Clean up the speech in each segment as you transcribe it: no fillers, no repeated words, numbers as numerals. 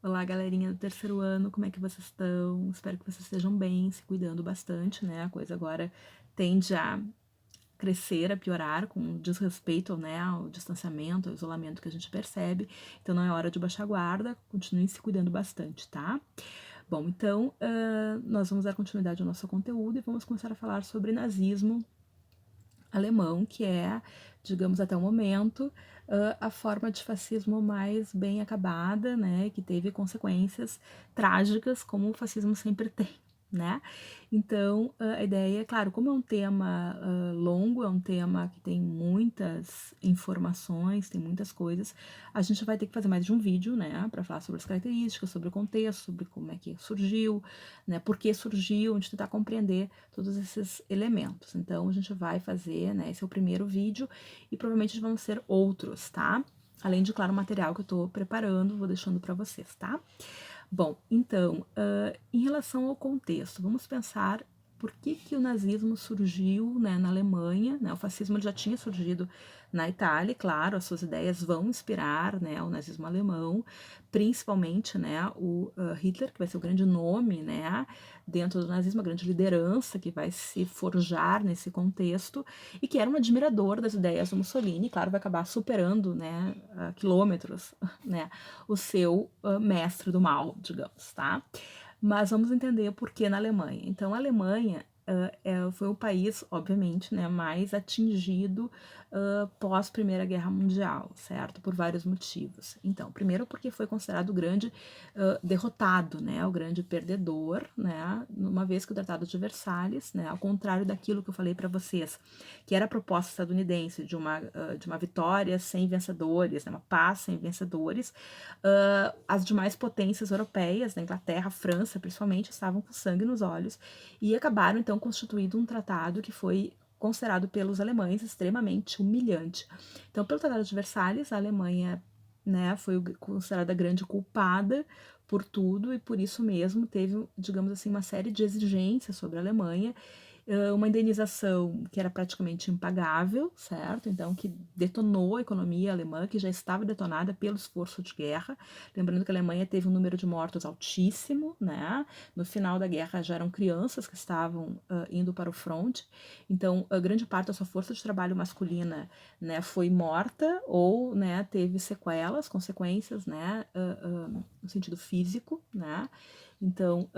Olá, galerinha do terceiro ano, como é que vocês estão? Espero que vocês estejam bem, se cuidando bastante, né? A coisa agora tende a crescer, a piorar com desrespeito, né, ao distanciamento, ao isolamento que a gente percebe. Então não é hora de baixar a guarda, continue se cuidando bastante, tá? Bom, então nós vamos dar continuidade ao nosso conteúdo e vamos começar a falar sobre nazismo alemão, que é, digamos, até o momento, a forma de fascismo mais bem acabada, né, que teve consequências trágicas, como o fascismo sempre tem, né? Então, a ideia, claro, como é um tema longo, é um tema que tem muitas informações, tem muitas coisas, a gente vai ter que fazer mais de um vídeo, né, para falar sobre as características, sobre o contexto, sobre como é que surgiu, né, por que surgiu, a gente tentar compreender todos esses elementos. Então, a gente vai fazer, né, esse é o primeiro vídeo e provavelmente vão ser outros, tá? Além de, claro, o material que eu tô preparando, vou deixando para vocês, tá? Bom, então, em relação ao contexto, vamos pensar por que o nazismo surgiu, né, na Alemanha, né? O fascismo já tinha surgido na Itália, e, claro, as suas ideias vão inspirar, né, o nazismo alemão, principalmente, né, o Hitler, que vai ser o grande nome, né, dentro do nazismo, a grande liderança que vai se forjar nesse contexto, e que era um admirador das ideias do Mussolini, e, claro, vai acabar superando, né, quilômetros, né, o seu mestre do mal, digamos, tá? Mas vamos entender por que na Alemanha. Então, a Alemanha foi o país, obviamente, né, mais atingido pós Primeira Guerra Mundial, certo? Por vários motivos. Então, primeiro porque foi considerado o grande derrotado, né, o grande perdedor, né, uma vez que o Tratado de Versalhes, né, ao contrário daquilo que eu falei para vocês, que era a proposta estadunidense de uma vitória sem vencedores, né, uma paz sem vencedores, as demais potências europeias, né, Inglaterra, França, principalmente, estavam com sangue nos olhos e acabaram, então, constituindo um tratado que foi considerado pelos alemães extremamente humilhante. Então, pelo Tratado de Versalhes, a Alemanha, né, foi considerada a grande culpada por tudo e por isso mesmo teve, digamos assim, uma série de exigências sobre a Alemanha, uma indenização que era praticamente impagável, certo? Então, que detonou a economia alemã, que já estava detonada pelo esforço de guerra. Lembrando que a Alemanha teve um número de mortos altíssimo, né? No final da guerra já eram crianças que estavam indo para o fronte. Então, a grande parte da sua força de trabalho masculina, né, foi morta ou, né, teve sequelas, consequências, né, no sentido físico, né? Então,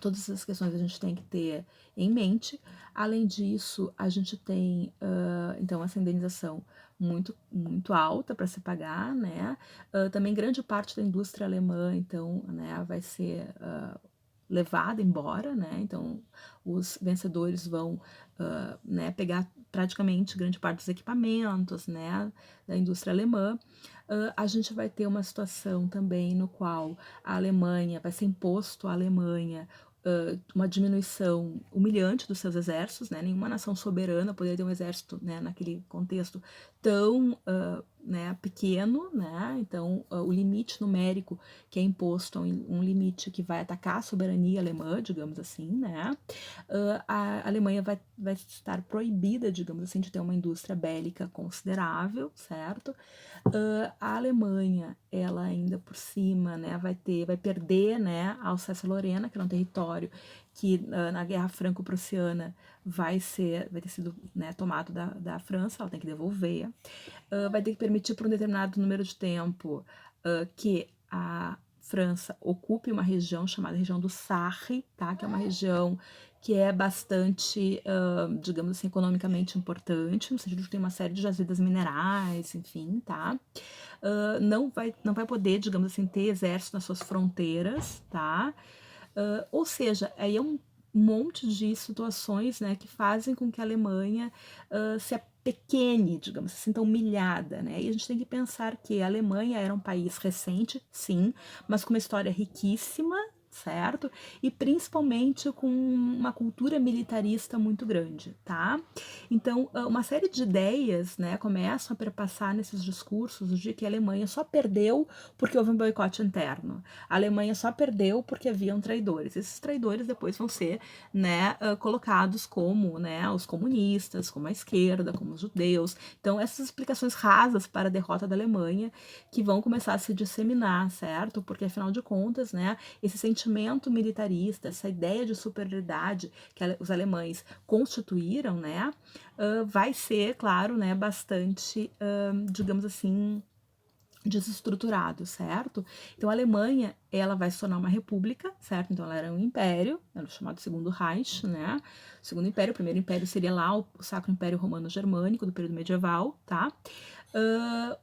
todas essas questões a gente tem que ter em mente. Além disso, a gente tem, então, essa indenização muito alta para se pagar, né? Também grande parte da indústria alemã, então, né, vai ser levada embora, né? Então, os vencedores vão, né, pegar praticamente grande parte dos equipamentos, né, da indústria alemã. A gente vai ter uma situação também no qual a Alemanha vai ser imposto à Alemanha uma diminuição humilhante dos seus exércitos, né? Nenhuma nação soberana poderia ter um exército, né, naquele contexto tão né, pequeno, né? Então, o limite numérico que é imposto é um limite que vai atacar a soberania alemã, digamos assim, né? A Alemanha vai estar proibida, digamos assim, de ter uma indústria bélica considerável, certo? A Alemanha, ela ainda por cima, né, vai perder, né, a Alsácia-Lorena, que era um território que na Guerra Franco-Prussiana vai ter sido, né, tomado da França, ela tem que devolver. Vai ter que permitir por um determinado número de tempo que a França ocupe uma região chamada região do Sarre, tá? Que é uma região que é bastante, digamos assim, economicamente importante, no sentido de que tem uma série de jazidas minerais, enfim, tá? Não vai poder, digamos assim, ter exército nas suas fronteiras, tá? Ou seja, aí é um monte de situações, né, que fazem com que a Alemanha se apequene, digamos, se sinta humilhada, né? E a gente tem que pensar que a Alemanha era um país recente, sim, mas com uma história riquíssima, certo? E principalmente com uma cultura militarista muito grande, tá? Então, uma série de ideias, né, começam a perpassar nesses discursos de que a Alemanha só perdeu porque houve um boicote interno. A Alemanha só perdeu porque haviam traidores. Esses traidores depois vão ser, né, colocados como, né, os comunistas, como a esquerda, como os judeus. Então, essas explicações rasas para a derrota da Alemanha que vão começar a se disseminar, certo? Porque, afinal de contas, né, esse sentimento militarista, essa ideia de superioridade que os alemães constituíram, né, vai ser, claro, né, bastante, digamos assim, desestruturado, certo? Então a Alemanha, ela vai se tornar uma república, certo? Então ela era um império, era o chamado Segundo Reich, né? O Segundo Império, o Primeiro Império seria lá o Sacro Império Romano Germânico do período medieval, tá?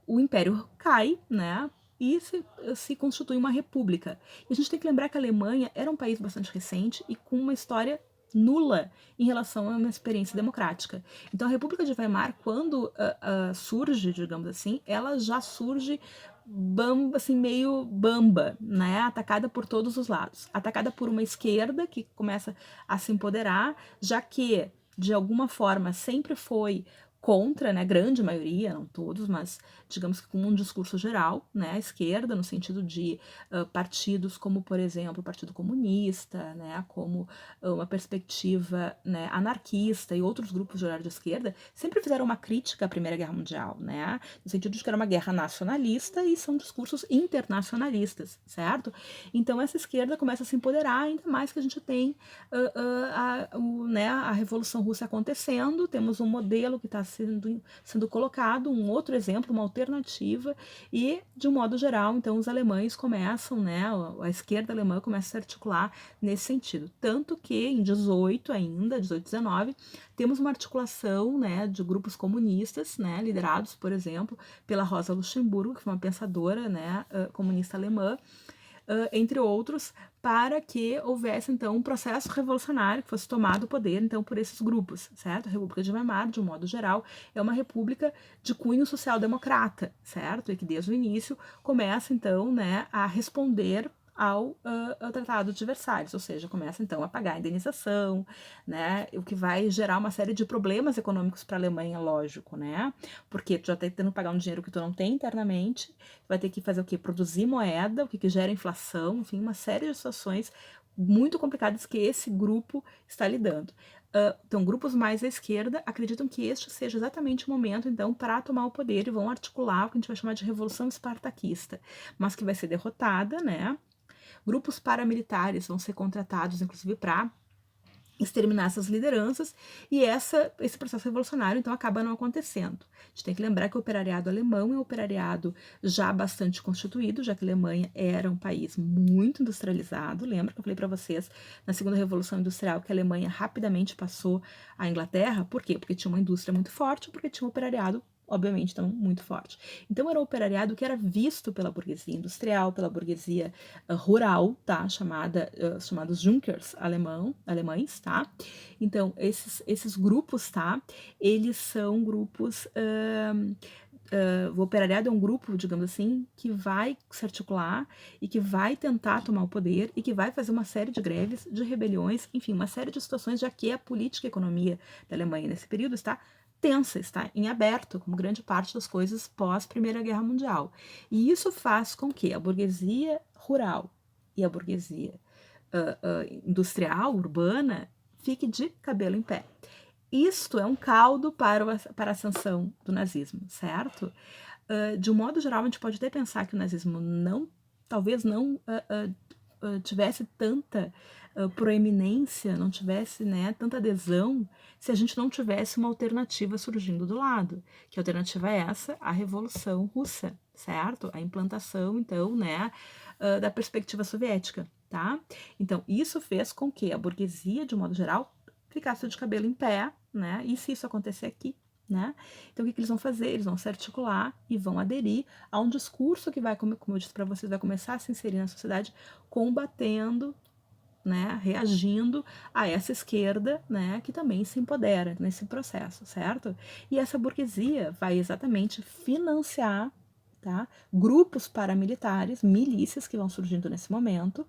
O Império cai, né? E se constitui uma república. E a gente tem que lembrar que a Alemanha era um país bastante recente e com uma história nula em relação a uma experiência democrática. Então a República de Weimar, quando surge, digamos assim, ela já surge bamba, assim, meio bamba, né? Atacada por todos os lados. Atacada por uma esquerda que começa a se empoderar, já que, de alguma forma, sempre foi contra, né, grande maioria, não todos, mas digamos que com um discurso geral, né, a esquerda, no sentido de partidos como, por exemplo, o Partido Comunista, né, como uma perspectiva, né, anarquista e outros grupos de horário de esquerda, sempre fizeram uma crítica à Primeira Guerra Mundial, né, no sentido de que era uma guerra nacionalista e são discursos internacionalistas, certo? Então essa esquerda começa a se empoderar, ainda mais que a gente tem né, a Revolução Russa acontecendo, temos um modelo que está sendo colocado, um outro exemplo, uma alternativa, e, de um modo geral, então, os alemães começam, né, a esquerda alemã começa a se articular nesse sentido. Tanto que, em 18 ainda, 18, 19, temos uma articulação, né, de grupos comunistas, né, liderados, por exemplo, pela Rosa Luxemburgo, que foi uma pensadora, né, comunista alemã, entre outros, para que houvesse, então, um processo revolucionário que fosse tomado o poder, então, por esses grupos, certo? A República de Weimar, de um modo geral, é uma república de cunho social-democrata, certo? E que, desde o início, começa, então, né, a responder ao Tratado de Versalhes, ou seja, começa então a pagar a indenização, né, o que vai gerar uma série de problemas econômicos para a Alemanha, lógico, né, porque tu já está tentando pagar um dinheiro que tu não tem internamente, vai ter que fazer o quê? Produzir moeda, o que gera inflação, enfim, uma série de situações muito complicadas que esse grupo está lidando. Então, grupos mais à esquerda acreditam que este seja exatamente o momento, então, para tomar o poder e vão articular o que a gente vai chamar de Revolução Espartaquista, mas que vai ser derrotada, né? Grupos paramilitares vão ser contratados, inclusive, para exterminar essas lideranças, e esse processo revolucionário, então, acaba não acontecendo. A gente tem que lembrar que o operariado alemão é um operariado já bastante constituído, já que a Alemanha era um país muito industrializado. Lembra que eu falei para vocês, na Segunda Revolução Industrial, que a Alemanha rapidamente passou à Inglaterra? Por quê? Porque tinha uma indústria muito forte, porque tinha um operariado obviamente, então, muito forte. Então, era o operariado que era visto pela burguesia industrial, pela burguesia rural, tá? Chamados Junkers alemães, tá? Então, esses grupos, tá? Eles são grupos... o operariado é um grupo, digamos assim, que vai se articular e que vai tentar tomar o poder e que vai fazer uma série de greves, de rebeliões, enfim, uma série de situações, já que a política e a economia da Alemanha nesse período está tensa, está em aberto, como grande parte das coisas pós Primeira Guerra Mundial. E isso faz com que a burguesia rural e a burguesia industrial, urbana, fique de cabelo em pé. Isto é um caldo para a ascensão do nazismo, certo? De um modo geral, a gente pode até pensar que o nazismo talvez não tivesse tanta proeminência, não tivesse, né, tanta adesão, se a gente não tivesse uma alternativa surgindo do lado. Que alternativa é essa? A Revolução Russa, certo? A implantação, então, né, da perspectiva soviética, tá? Então, isso fez com que a burguesia, de um modo geral, ficasse de cabelo em pé, né? E se isso acontecer aqui, né? Então, o que eles vão fazer? Eles vão se articular e vão aderir a um discurso que vai, como eu disse para vocês, vai começar a se inserir na sociedade, combatendo, né, reagindo a essa esquerda, né, que também se empodera nesse processo, certo? E essa burguesia vai exatamente financiar, tá, grupos paramilitares, milícias que vão surgindo nesse momento,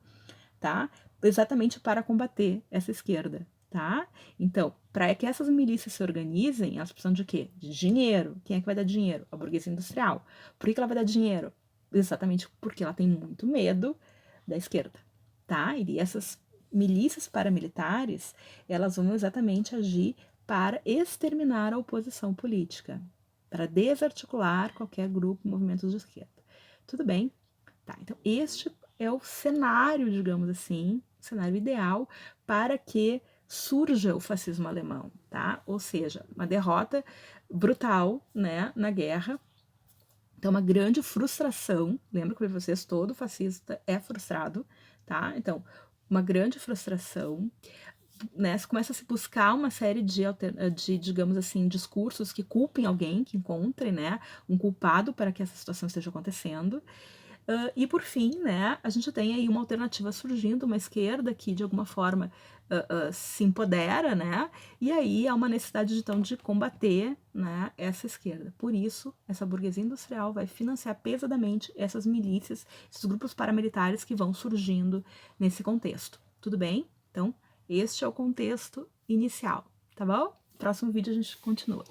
tá? Exatamente para combater essa esquerda, tá? Então, para que essas milícias se organizem, elas precisam de quê? De dinheiro. Quem é que vai dar dinheiro? A burguesia industrial. Por que ela vai dar dinheiro? Exatamente porque ela tem muito medo da esquerda, tá? E essas milícias paramilitares, elas vão exatamente agir para exterminar a oposição política, para desarticular qualquer grupo, movimento de esquerda. Tudo bem? Tá, então este é o cenário, digamos assim, o cenário ideal para que surja o fascismo alemão, tá? Ou seja, uma derrota brutal, né, na guerra. Então, uma grande frustração. Lembra que vocês, todo fascista é frustrado, tá? Então, uma grande frustração, né? Começa a se buscar uma série de, digamos assim, discursos que culpem alguém, que encontrem, né, um culpado para que essa situação esteja acontecendo. E por fim, né, a gente tem aí uma alternativa surgindo, uma esquerda que de alguma forma se empodera, né, e aí há uma necessidade então de combater, né, essa esquerda. Por isso, essa burguesia industrial vai financiar pesadamente essas milícias, esses grupos paramilitares que vão surgindo nesse contexto. Tudo bem? Então, este é o contexto inicial, tá bom? Próximo vídeo a gente continua.